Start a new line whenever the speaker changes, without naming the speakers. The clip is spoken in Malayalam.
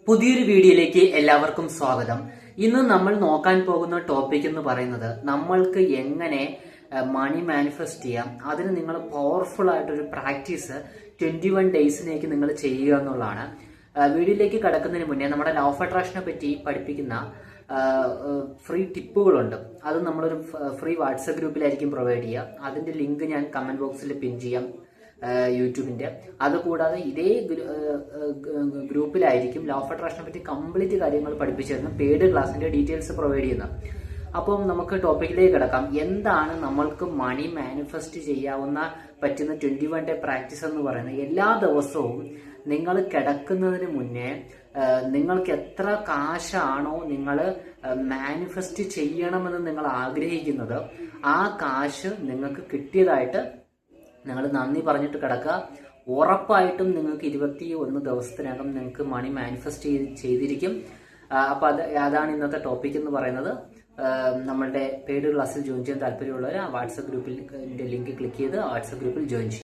പുതിയൊരു വീഡിയോയിലേക്ക് എല്ലാവർക്കും സ്വാഗതം. ഇന്ന് നമ്മൾ നോക്കാൻ പോകുന്ന ടോപ്പിക് എന്ന് പറയുന്നത് നമ്മൾക്ക് എങ്ങനെ മണി മാനിഫെസ്റ്റ് ചെയ്യാം. അതിന് നിങ്ങൾ പവർഫുൾ ആയിട്ടൊരു പ്രാക്ടീസ് 21 ഡേയ്സിലേക്ക് നിങ്ങൾ ചെയ്യുക എന്നുള്ളതാണ്. വീഡിയോയിലേക്ക് കടക്കുന്നതിന് മുന്നേ നമ്മുടെ ലോ ഓഫ് അട്രാക്ഷനെ പറ്റി പഠിപ്പിക്കുന്ന ഫ്രീ ടിപ്പുകളുണ്ട്. അത് നമ്മളൊരു ഫ്രീ വാട്സപ്പ് ഗ്രൂപ്പിലായിരിക്കും പ്രൊവൈഡ് ചെയ്യുക. അതിന്റെ ലിങ്ക് ഞാൻ കമന്റ് ബോക്സിൽ പിൻ ചെയ്യാം, യൂട്യൂബിന്റെ. അതുകൂടാതെ ഇതേ ഗ്രൂപ്പിലായിരിക്കും ലോ ഓഫ് അട്രാക്ഷനെ പറ്റി കംപ്ലീറ്റ് കാര്യങ്ങൾ പഠിപ്പിച്ചു തരുന്ന പെയ്ഡ് ക്ലാസിന്റെ ഡീറ്റെയിൽസ് പ്രൊവൈഡ് ചെയ്യുന്നത്. അപ്പം നമുക്ക് ടോപ്പിക്കിലേക്ക് കിടക്കാം. എന്താണ് നമ്മൾക്ക് മണി മാനിഫെസ്റ്റ് ചെയ്യാവുന്ന പറ്റുന്ന 21 ഡേ പ്രാക്ടീസ് എന്ന് പറയുന്നത്? എല്ലാ ദിവസവും നിങ്ങൾ കിടക്കുന്നതിന് മുന്നേ നിങ്ങൾക്ക് എത്ര കാശാണോ നിങ്ങൾ മാനിഫെസ്റ്റ് ചെയ്യണമെന്ന് നിങ്ങൾ ആഗ്രഹിക്കുന്നത്, ആ കാശ് നിങ്ങൾക്ക് കിട്ടിയതായിട്ട് നിങ്ങൾ നന്ദി പറഞ്ഞിട്ട് കിടക്കുക. ഉറപ്പായിട്ടും നിങ്ങൾക്ക് 21 ദിവസത്തിനകം നിങ്ങൾക്ക് മണി മാനിഫെസ്റ്റ് ചെയ്തിരിക്കും. അപ്പൊ അതാണ് ഇന്നത്തെ ടോപ്പിക് എന്ന് പറയുന്നത്. നമ്മളുടെ പെയ്ഡ് ക്ലാസ്സിൽ ജോയിൻ ചെയ്യാൻ താല്പര്യമുള്ളവർ ആ വാട്സപ്പ് ഗ്രൂപ്പിൽ ലിങ്ക് ക്ലിക്ക് ചെയ്ത് വാട്സപ്പ് ഗ്രൂപ്പിൽ ജോയിൻ ചെയ്യും.